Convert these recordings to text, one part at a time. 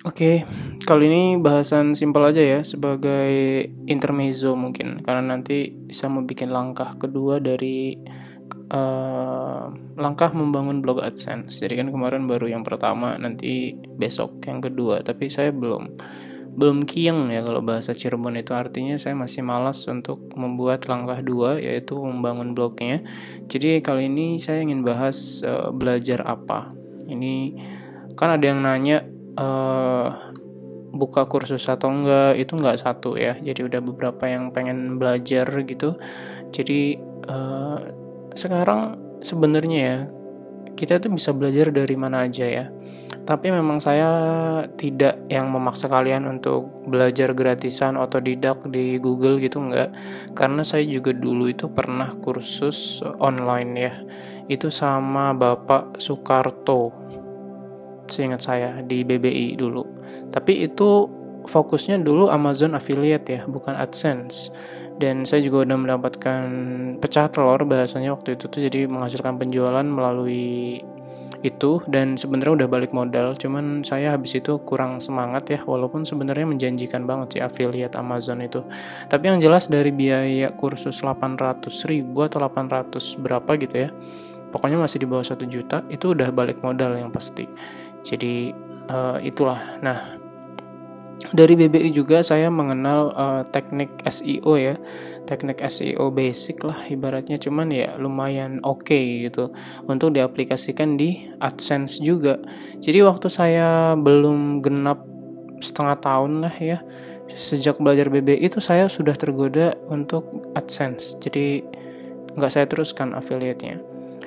Oke, kali ini bahasan simpel aja ya sebagai intermezzo mungkin karena nanti bisa mau bikin langkah kedua dari langkah membangun blog AdSense. Jadi kan kemarin baru yang pertama, nanti besok yang kedua. Tapi saya belum kiyeng ya kalau bahasa Cirebon itu artinya saya masih malas untuk membuat langkah dua yaitu membangun blognya. Jadi kali ini saya ingin bahas belajar apa. Ini kan ada yang nanya buka kursus atau enggak, itu enggak satu ya, jadi udah beberapa yang pengen belajar gitu. Jadi sekarang sebenarnya ya kita tuh bisa belajar dari mana aja ya, tapi memang saya tidak yang memaksa kalian untuk belajar gratisan otodidak di Google gitu, enggak, karena saya juga dulu itu pernah kursus online ya, itu sama Bapak Soekarto seingat saya di BBI dulu. Tapi itu fokusnya dulu Amazon affiliate ya, bukan AdSense. Dan saya juga udah mendapatkan pecah telur bahasanya waktu itu tuh, jadi menghasilkan penjualan melalui itu, dan sebenarnya udah balik modal. Cuman saya habis itu kurang semangat ya, walaupun sebenarnya menjanjikan banget sih affiliate Amazon itu. Tapi yang jelas dari biaya kursus 800.000 atau 800 berapa gitu ya, pokoknya masih di bawah 1 juta, itu udah balik modal yang pasti. Jadi itulah. Nah, dari BBI juga saya mengenal teknik SEO ya, teknik SEO basic lah ibaratnya, cuman ya lumayan oke gitu untuk diaplikasikan di AdSense juga. Jadi waktu saya belum genap setengah tahun lah ya, sejak belajar BBI itu saya sudah tergoda untuk AdSense. Jadi nggak saya teruskan affiliate-nya.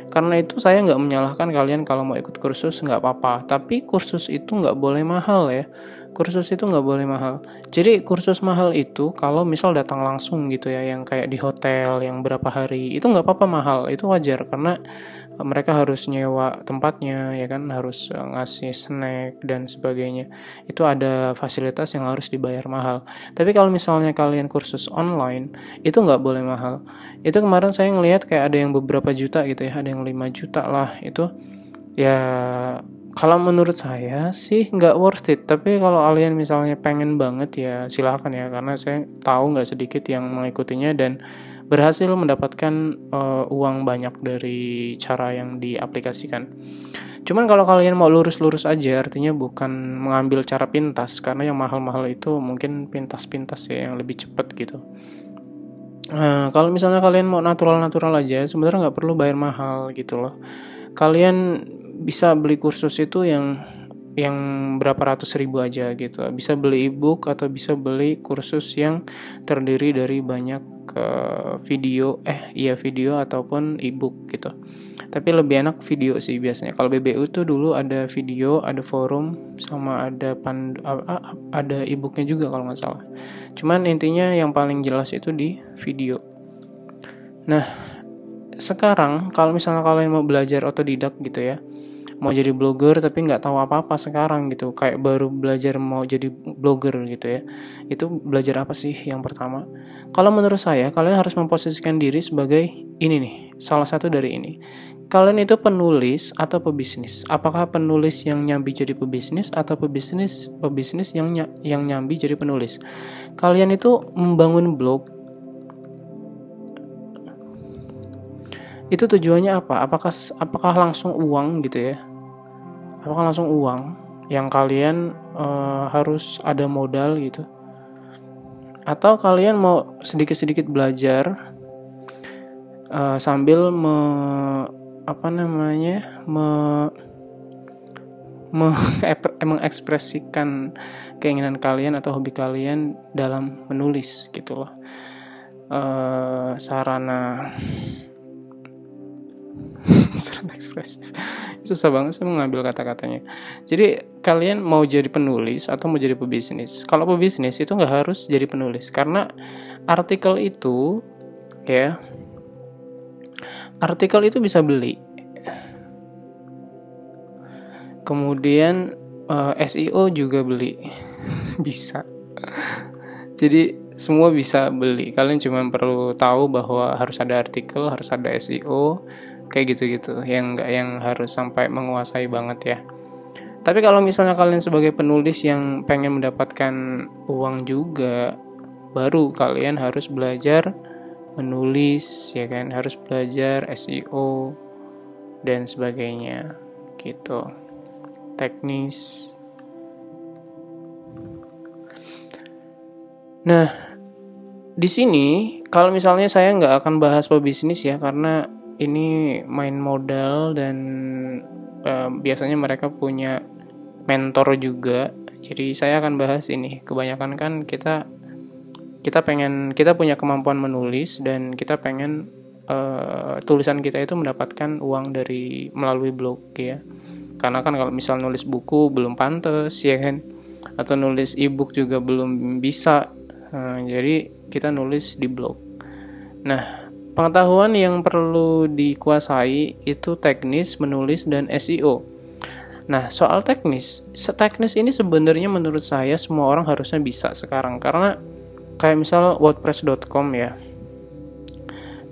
Karena itu saya nggak menyalahkan kalian kalau mau ikut kursus, nggak apa-apa. Tapi kursus itu nggak boleh mahal ya. Kursus itu nggak boleh mahal. Jadi kursus mahal itu kalau misal datang langsung gitu ya, yang kayak di hotel, yang berapa hari, itu nggak apa-apa mahal. Itu wajar karena mereka harus nyewa tempatnya, ya kan, harus ngasih snack dan sebagainya. Itu ada fasilitas yang harus dibayar mahal. Tapi kalau misalnya kalian kursus online, itu nggak boleh mahal. Itu kemarin saya ngelihat kayak ada yang beberapa juta gitu ya, ada yang 5 juta lah. Itu ya kalau menurut saya sih nggak worth it. Tapi kalau kalian misalnya pengen banget ya silahkan ya, karena saya tahu nggak sedikit yang mengikutinya dan berhasil mendapatkan uang banyak dari cara yang diaplikasikan. Cuman kalau kalian mau lurus-lurus aja, artinya bukan mengambil cara pintas, karena yang mahal-mahal itu mungkin pintas-pintas ya yang lebih cepat gitu. Kalau misalnya kalian mau natural-natural aja, sebenarnya nggak perlu bayar mahal gitu loh. Kalian bisa beli kursus itu yang berapa ratus ribu aja gitu. Bisa beli ebook atau bisa beli kursus yang terdiri dari banyak video ataupun ebook gitu. Tapi lebih enak video sih biasanya. Kalau BBU tuh dulu ada video, ada forum, sama ada ebooknya juga kalau nggak salah. Cuman intinya yang paling jelas itu di video. Nah, sekarang kalau misalnya kalian mau belajar otodidak gitu ya, mau jadi blogger tapi nggak tahu apa-apa sekarang gitu, kayak baru belajar mau jadi blogger gitu ya, itu belajar apa sih yang pertama? Kalau menurut saya kalian harus memposisikan diri sebagai ini nih, salah satu dari ini. Kalian itu penulis atau pebisnis? Apakah penulis yang nyambi jadi pebisnis atau pebisnis yang nyambi jadi penulis? Kalian itu membangun blog itu tujuannya apa? Apakah langsung uang gitu ya? Apakah langsung uang yang kalian harus ada modal gitu? Atau kalian mau sedikit-sedikit belajar sambil mengekspresikan keinginan kalian atau hobi kalian dalam menulis gitu loh. Sarana ekspresif. Susah banget saya mengambil kata-katanya. Jadi kalian mau jadi penulis atau mau jadi pebisnis? Kalau pebisnis itu nggak harus jadi penulis, karena artikel itu bisa beli. Kemudian SEO juga beli. Bisa. Jadi semua bisa beli. Kalian cuma perlu tahu bahwa harus ada artikel, harus ada SEO, kayak gitu-gitu. Yang harus sampai menguasai banget ya. Tapi kalau misalnya kalian sebagai penulis yang pengen mendapatkan uang juga, baru kalian harus belajar menulis, ya kan, harus belajar SEO dan sebagainya gitu, teknis. Nah, di sini kalau misalnya saya nggak akan bahas pebisnis ya, karena ini main modal dan biasanya mereka punya mentor juga. Jadi saya akan bahas ini. Kebanyakan kan kita punya kemampuan menulis dan kita pengen tulisan kita itu mendapatkan uang dari melalui blog ya. Karena kan kalau misal nulis buku belum pantas ya kan, atau nulis ebook juga belum bisa. Jadi kita nulis di blog. Nah, pengetahuan yang perlu dikuasai itu teknis, menulis, dan SEO. Nah, soal teknis ini sebenarnya menurut saya semua orang harusnya bisa sekarang. Karena kayak misal wordpress.com ya.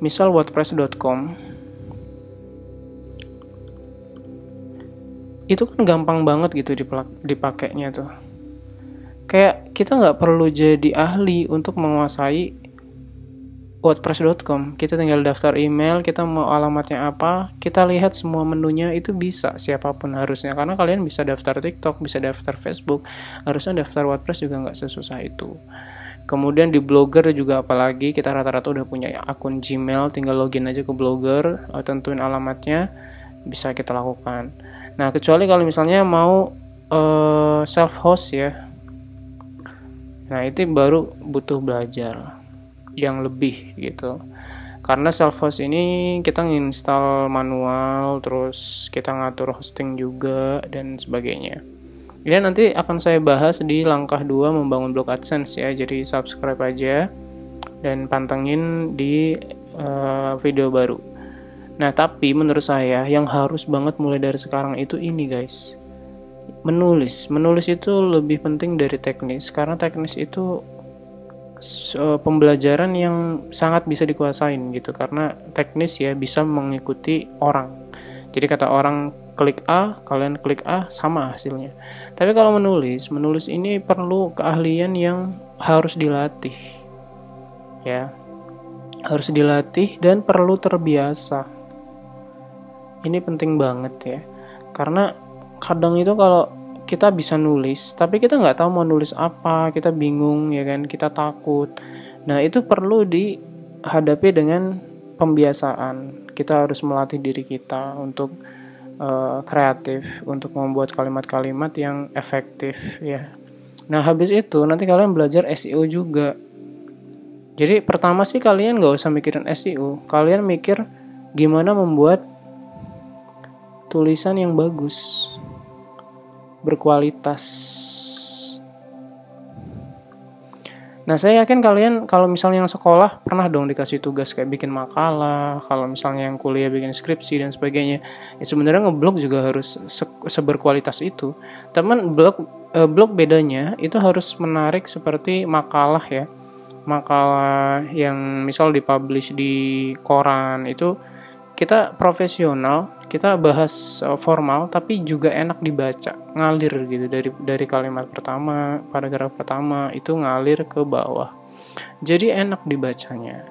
Misal wordpress.com itu kan gampang banget gitu dipakainya tuh. Kayak kita nggak perlu jadi ahli untuk menguasai wordpress.com. Kita tinggal daftar email, kita mau alamatnya apa, kita lihat semua menunya, itu bisa siapapun harusnya. Karena kalian bisa daftar TikTok, bisa daftar Facebook, harusnya daftar WordPress juga nggak sesusah itu. Kemudian di Blogger juga, apalagi kita rata-rata udah punya akun Gmail, tinggal login aja ke Blogger, tentuin alamatnya, bisa kita lakukan. Nah, kecuali kalau misalnya mau self-host ya, nah itu baru butuh belajar yang lebih gitu. Karena self-host ini kita nginstal manual, terus kita ngatur hosting juga dan sebagainya. Ini nanti akan saya bahas di langkah 2 membangun blog AdSense ya. Jadi subscribe aja dan pantengin di video baru. Nah, tapi menurut saya yang harus banget mulai dari sekarang itu ini guys. Menulis itu lebih penting dari teknis, karena teknis itu pembelajaran yang sangat bisa dikuasain gitu, karena teknis ya bisa mengikuti orang. Jadi kata orang klik A, kalian klik A sama hasilnya. Tapi kalau menulis ini perlu keahlian yang harus dilatih. Ya. Harus dilatih dan perlu terbiasa. Ini penting banget ya. Karena kadang itu kalau kita bisa nulis, tapi kita nggak tahu mau nulis apa, kita bingung ya kan, kita takut. Nah, itu perlu dihadapi dengan pembiasaan. Kita harus melatih diri kita untuk kreatif, untuk membuat kalimat-kalimat yang efektif ya. Nah, habis itu nanti kalian belajar SEO juga. Jadi pertama sih kalian nggak usah mikirin SEO, kalian mikir gimana membuat tulisan yang bagus, berkualitas. Nah, saya yakin kalian kalau misalnya yang sekolah pernah dong dikasih tugas kayak bikin makalah, kalau misalnya yang kuliah bikin skripsi dan sebagainya. Ya sebenarnya ngeblog juga harus seberkualitas itu. Teman blog bedanya itu harus menarik seperti makalah ya. Makalah yang misal dipublish di koran itu kita profesional, kita bahas formal tapi juga enak dibaca, ngalir gitu dari kalimat pertama, paragraf pertama itu ngalir ke bawah. Jadi enak dibacanya.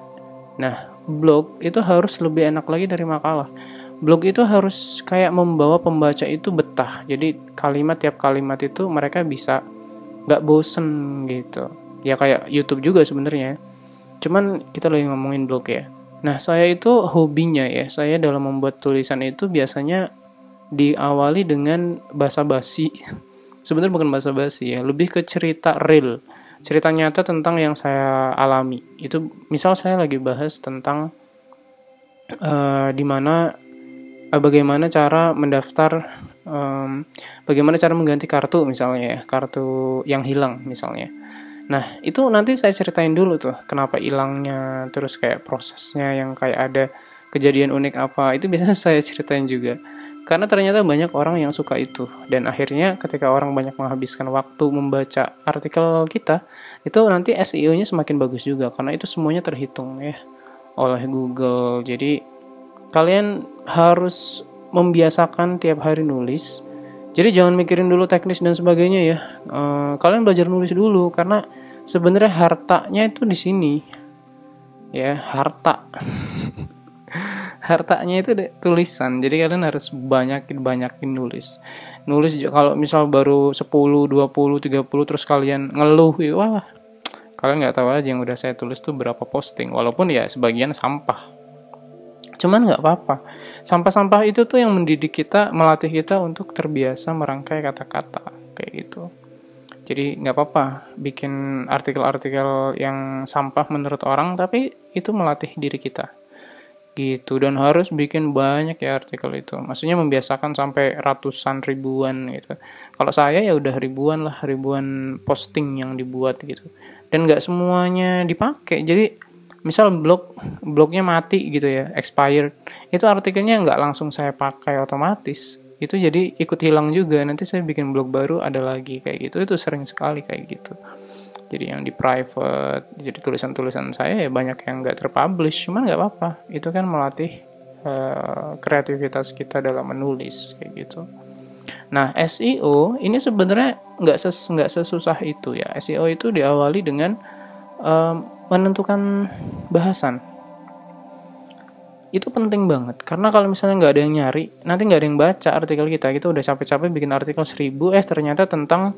Nah, blog itu harus lebih enak lagi dari makalah. Blog itu harus kayak membawa pembaca itu betah. Jadi tiap kalimat itu mereka bisa nggak bosen gitu. Ya kayak YouTube juga sebenarnya. Cuman kita lagi ngomongin blog ya. Nah, saya itu hobinya ya, saya dalam membuat tulisan itu biasanya diawali dengan basa-basi. Sebenarnya bukan basa-basi ya, lebih ke cerita real, cerita nyata tentang yang saya alami. Itu misal saya lagi bahas tentang bagaimana cara mendaftar, bagaimana cara mengganti kartu misalnya ya, kartu yang hilang misalnya. Nah, itu nanti saya ceritain dulu tuh, kenapa hilangnya, terus kayak prosesnya yang kayak ada kejadian unik apa, itu biasanya saya ceritain juga. Karena ternyata banyak orang yang suka itu, dan akhirnya ketika orang banyak menghabiskan waktu membaca artikel kita, itu nanti SEO-nya semakin bagus juga, karena itu semuanya terhitung ya oleh Google. Jadi, kalian harus membiasakan tiap hari nulis, Jadi jangan mikirin dulu teknis dan sebagainya ya. Kalian belajar nulis dulu karena sebenarnya hartanya itu di sini. Ya, harta. Hartanya itu tulisan. Jadi kalian harus banyakin nulis. Nulis kalau misal baru 10, 20, 30 terus kalian ngeluh, wah, kalian nggak tahu aja yang udah saya tulis tuh berapa posting. Walaupun ya sebagian sampah. Cuman nggak apa-apa. Sampah-sampah itu tuh yang mendidik kita, melatih kita untuk terbiasa merangkai kata-kata kayak gitu. Jadi nggak apa-apa bikin artikel-artikel yang sampah menurut orang, tapi itu melatih diri kita gitu. Dan harus bikin banyak ya artikel itu. Maksudnya membiasakan sampai ratusan ribuan gitu. Kalau saya ya udah ribuan posting yang dibuat gitu. Dan nggak semuanya dipakai. Jadi misal blognya mati gitu ya, expired, itu artikelnya nggak langsung saya pakai otomatis, itu jadi ikut hilang juga. Nanti saya bikin blog baru ada lagi kayak gitu. Itu sering sekali kayak gitu. Jadi yang di private, jadi tulisan-tulisan saya ya banyak yang nggak terpublish, cuman nggak apa-apa, itu kan melatih kreativitas kita dalam menulis kayak gitu. Nah, SEO ini sebenarnya nggak sesusah itu ya. SEO itu diawali dengan menentukan bahasan. Itu penting banget, karena kalau misalnya nggak ada yang nyari, nanti nggak ada yang baca artikel kita udah capek-capek bikin artikel 1000, ternyata tentang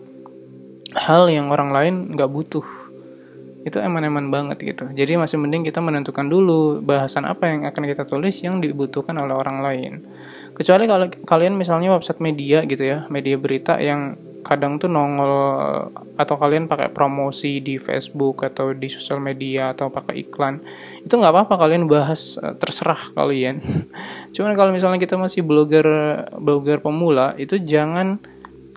hal yang orang lain nggak butuh. Itu eman-eman banget gitu. Jadi masih mending kita menentukan dulu bahasan apa yang akan kita tulis yang dibutuhkan oleh orang lain. Kecuali kalau kalian misalnya website media gitu ya, media berita yang kadang tuh nongol, atau kalian pakai promosi di Facebook atau di sosial media atau pakai iklan, itu nggak apa-apa kalian bahas, terserah kalian. Cuman kalau misalnya kita masih blogger pemula, itu jangan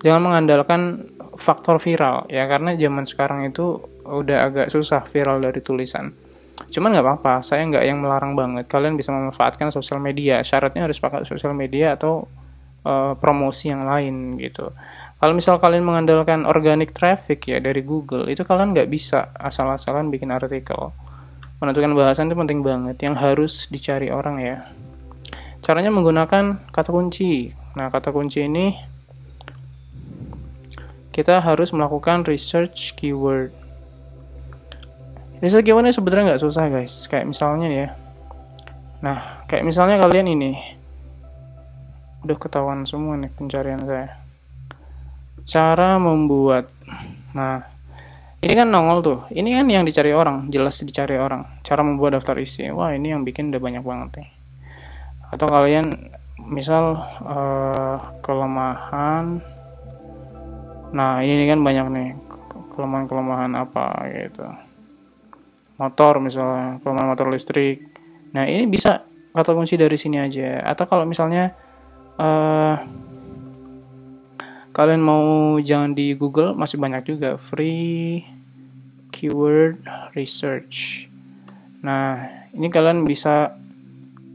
mengandalkan faktor viral ya, karena zaman sekarang itu udah agak susah viral dari tulisan. Cuman nggak apa-apa, saya nggak yang melarang banget, kalian bisa memanfaatkan sosial media, syaratnya harus pakai sosial media atau promosi yang lain gitu. Kalau misal kalian mengandalkan organic traffic ya dari Google, itu kalian nggak bisa asal-asalan bikin artikel. Menentukan bahasan itu penting banget, yang harus dicari orang ya. Caranya menggunakan kata kunci. Nah, kata kunci ini kita harus melakukan research keyword. Research keyword ini sebenarnya nggak susah guys. Kayak misalnya ya. Nah, kayak misalnya kalian ini. Udah ketahuan semua nih pencarian saya. Cara membuat. Nah, ini kan nongol tuh. Ini kan yang dicari orang, jelas dicari orang. Cara membuat daftar isi. Wah, ini yang bikin udah banyak banget nih. Atau kalian misal kelemahan. Nah, ini kan banyak nih kelemahan apa gitu. Motor misalnya, kelemahan motor listrik. Nah, ini bisa kata kunci dari sini aja. Atau kalau misalnya kalian mau jangan di Google, masih banyak juga free keyword research. Nah, ini kalian bisa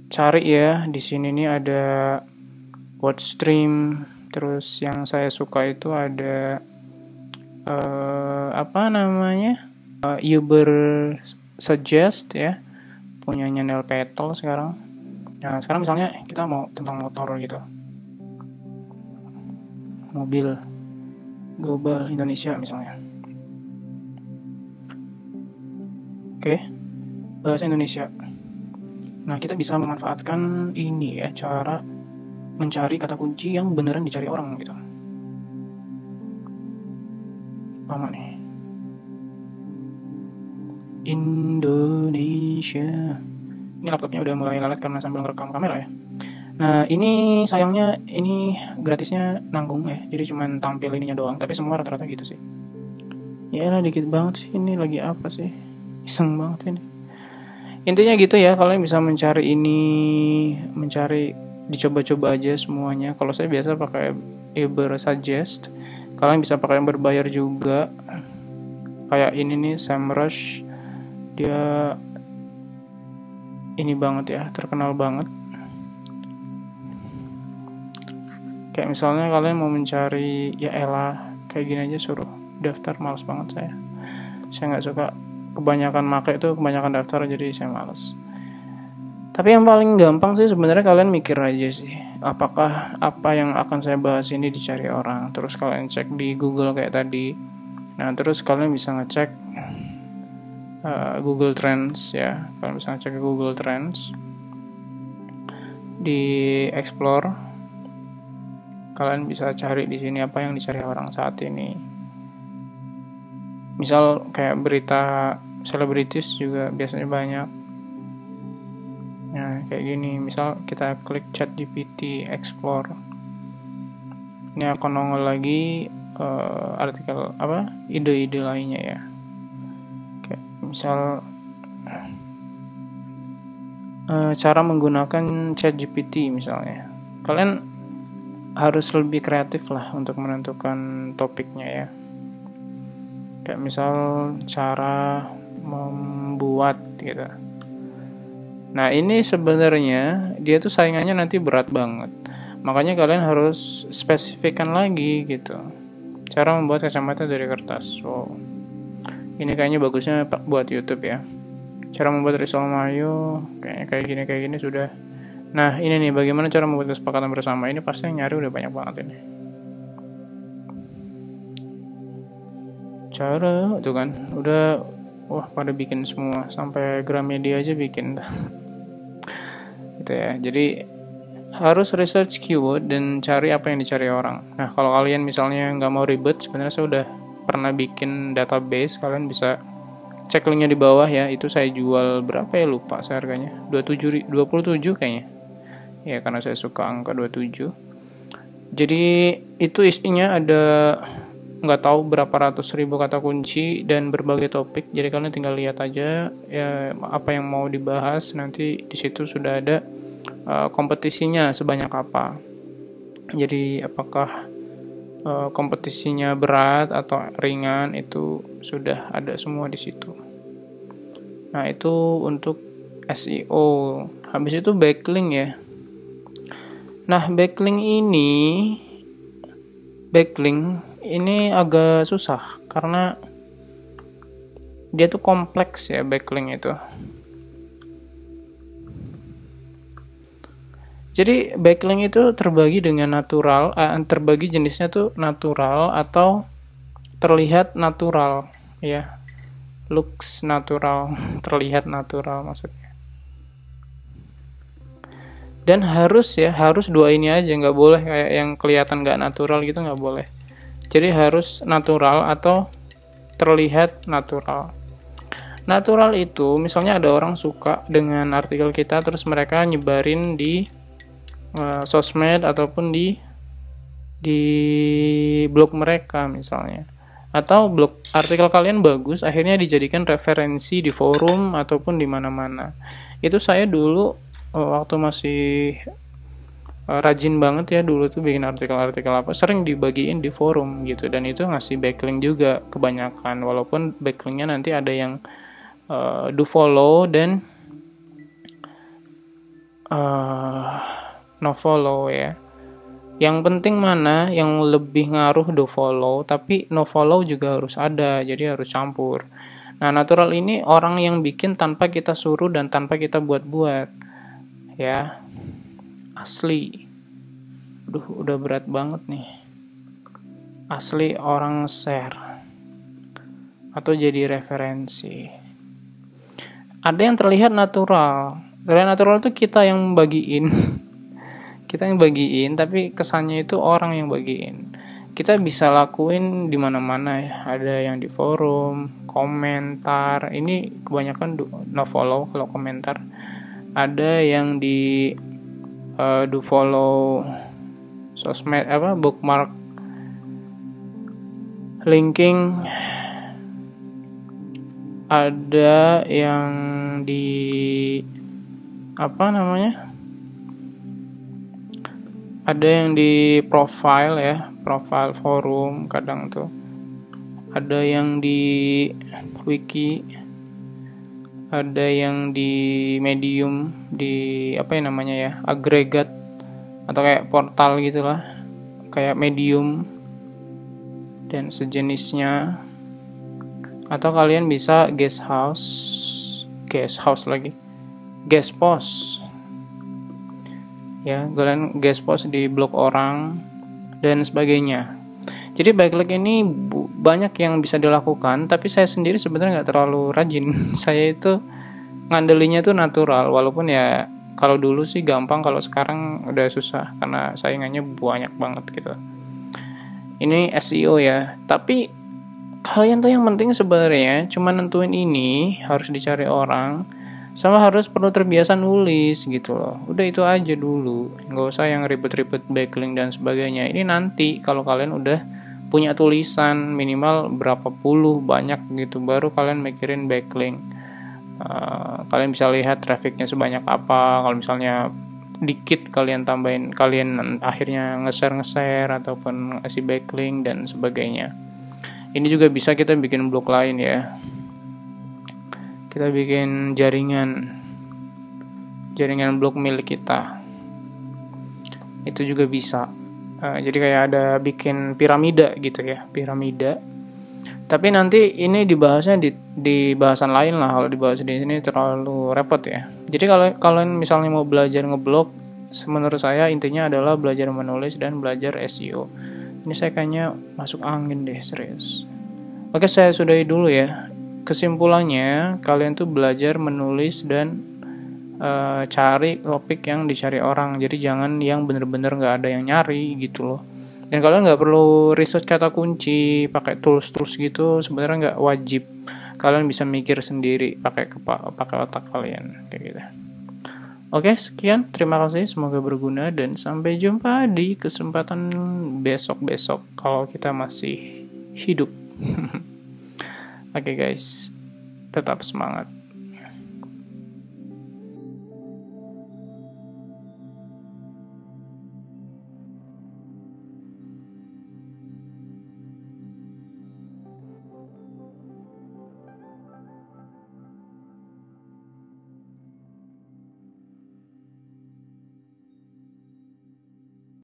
cari ya. Di sini nih ada Wordstream, terus yang saya suka itu ada Uber Suggest ya, punyanya Neil Patel sekarang. Nah, sekarang misalnya kita mau tentang motor gitu, mobil global Indonesia misalnya. Oke, bahasa Indonesia. Nah, kita bisa memanfaatkan ini ya, cara mencari kata kunci yang beneran dicari orang gitu. Lama nih. Indonesia. Ini laptopnya udah mulai lalat karena sambil ngerekam kamera ya. Nah, ini sayangnya ini gratisnya nanggung ya. Jadi cuman tampil ininya doang, tapi semua rata-rata gitu sih. Ya lah, dikit banget sih ini, lagi apa sih? Iseng banget ini. Intinya gitu ya, kalian bisa mencari dicoba-coba aja semuanya. Kalau saya biasa pakai Uber Suggest. Kalian bisa pakai yang berbayar juga. Kayak ini nih, SEMrush. Dia ini banget ya, terkenal banget. Kayak misalnya kalian mau mencari, ya elah, kayak gini aja suruh daftar, males banget saya. Saya nggak suka kebanyakan kebanyakan daftar, jadi saya males. Tapi yang paling gampang sih sebenarnya kalian mikir aja sih. apakah apa yang akan saya bahas ini dicari orang. Terus kalian cek di Google kayak tadi. Nah, terus kalian bisa ngecek Google Trends ya. Kalian bisa ngecek ke Google Trends di Explore. Kalian bisa cari di sini apa yang dicari orang saat ini. Misal kayak berita selebritis juga biasanya banyak. Nah, kayak gini, misal kita klik ChatGPT Explore. Ini akan nongol lagi artikel ide-ide lainnya ya. Kayak misal cara menggunakan ChatGPT misalnya. Kalian harus lebih kreatif lah untuk menentukan topiknya ya. Kayak misal cara membuat gitu. Nah, ini sebenarnya dia tuh saingannya nanti berat banget. Makanya kalian harus spesifikkan lagi gitu. Cara membuat kacamata dari kertas. Wow. Ini kayaknya bagusnya buat YouTube ya. Cara membuat risol mayo kayak gini sudah. Nah, ini nih bagaimana cara membuat kesepakatan bersama. Ini pasti yang nyari udah banyak banget ini. Cara tuh kan udah pada bikin semua, sampai Gramedia aja bikin. Gitu ya. Jadi harus research keyword dan cari apa yang dicari orang. Nah, kalau kalian misalnya nggak mau ribet, sebenarnya saya udah pernah bikin database. Kalian bisa cek linknya di bawah ya. Itu saya jual berapa ya, lupa saya harganya. 27 kayaknya. Ya, karena saya suka angka 27. Jadi itu isinya ada nggak tahu berapa ratus ribu kata kunci dan berbagai topik. Jadi kalian tinggal lihat aja ya apa yang mau dibahas. Nanti di situ sudah ada kompetisinya sebanyak apa. Jadi apakah kompetisinya berat atau ringan, itu sudah ada semua di situ. Nah, itu untuk SEO. Habis itu backlink ya. Nah, backlink ini agak susah karena dia tuh kompleks ya, backlink itu. Jadi backlink itu terbagi dengan terbagi jenisnya tuh natural atau terlihat natural ya. Looks natural, terlihat natural maksudnya. Dan harus dua ini aja, nggak boleh kayak yang kelihatan nggak natural gitu, nggak boleh. Jadi harus natural atau terlihat natural. Natural itu misalnya ada orang suka dengan artikel kita, terus mereka nyebarin di sosmed ataupun di blog mereka misalnya. Atau blog artikel kalian bagus, akhirnya dijadikan referensi di forum ataupun di mana-mana. Itu saya dulu waktu masih rajin banget ya, dulu tuh bikin artikel-artikel sering dibagiin di forum gitu, dan itu ngasih backlink juga kebanyakan, walaupun backlinknya nanti ada yang do follow dan no follow ya. Yang penting mana yang lebih ngaruh do follow, tapi no follow juga harus ada, jadi harus campur. Nah, natural ini orang yang bikin tanpa kita suruh dan tanpa kita buat-buat ya, asli. Udah berat banget nih. Asli orang share atau jadi referensi. Ada yang terlihat natural. Terlihat natural itu kita yang bagiin. Kita yang bagiin, tapi kesannya itu orang yang bagiin. Kita bisa lakuin di mana-mana ya. Ada yang di forum, komentar. Ini kebanyakan no follow kalau komentar. Ada yang di do follow sosmed, bookmark, linking. Ada yang di ada yang di profile ya, profile forum kadang tuh. Ada yang di wiki, ada yang di medium, di agregat atau kayak portal gitulah, kayak medium dan sejenisnya. Atau kalian bisa guest post ya, kalian guest post di blog orang dan sebagainya. Jadi backlink ini banyak yang bisa dilakukan, tapi saya sendiri sebenarnya nggak terlalu rajin. Saya itu ngandelinya tuh natural, walaupun ya kalau dulu sih gampang, kalau sekarang udah susah karena saingannya banyak banget gitu. Ini SEO ya, tapi kalian tuh yang penting sebenarnya cuma nentuin ini harus dicari orang, sama harus perlu terbiasa nulis gitu loh. Udah itu aja dulu, nggak usah yang ribet-ribet backlink dan sebagainya. Ini nanti kalau kalian udah punya tulisan minimal berapa puluh banyak gitu, baru kalian mikirin backlink. Kalian bisa lihat trafficnya sebanyak apa. Kalau misalnya dikit kalian tambahin, kalian akhirnya nge-share ataupun ngasih backlink dan sebagainya. Ini juga bisa kita bikin blog lain ya. Kita bikin jaringan blog milik kita. Itu juga bisa. Jadi kayak ada bikin piramida gitu ya, piramida. Tapi nanti ini dibahasnya di bahasan lain lah. Kalau dibahas di sini terlalu repot ya. Jadi kalau kalian misalnya mau belajar ngeblog, menurut saya intinya adalah belajar menulis dan belajar SEO. Ini saya kayaknya masuk angin deh, serius. Oke, saya sudahi dulu ya. Kesimpulannya, kalian tuh belajar menulis dan cari topik yang dicari orang. Jadi jangan yang bener-bener nggak ada yang nyari gitu loh. Dan kalian nggak perlu research kata kunci, pakai tools gitu. Sebenarnya nggak wajib. Kalian bisa mikir sendiri, pakai otak kalian kayak gitu. Oke, sekian. Terima kasih. Semoga berguna dan sampai jumpa di kesempatan besok-besok kalau kita masih hidup. Oke guys, tetap semangat.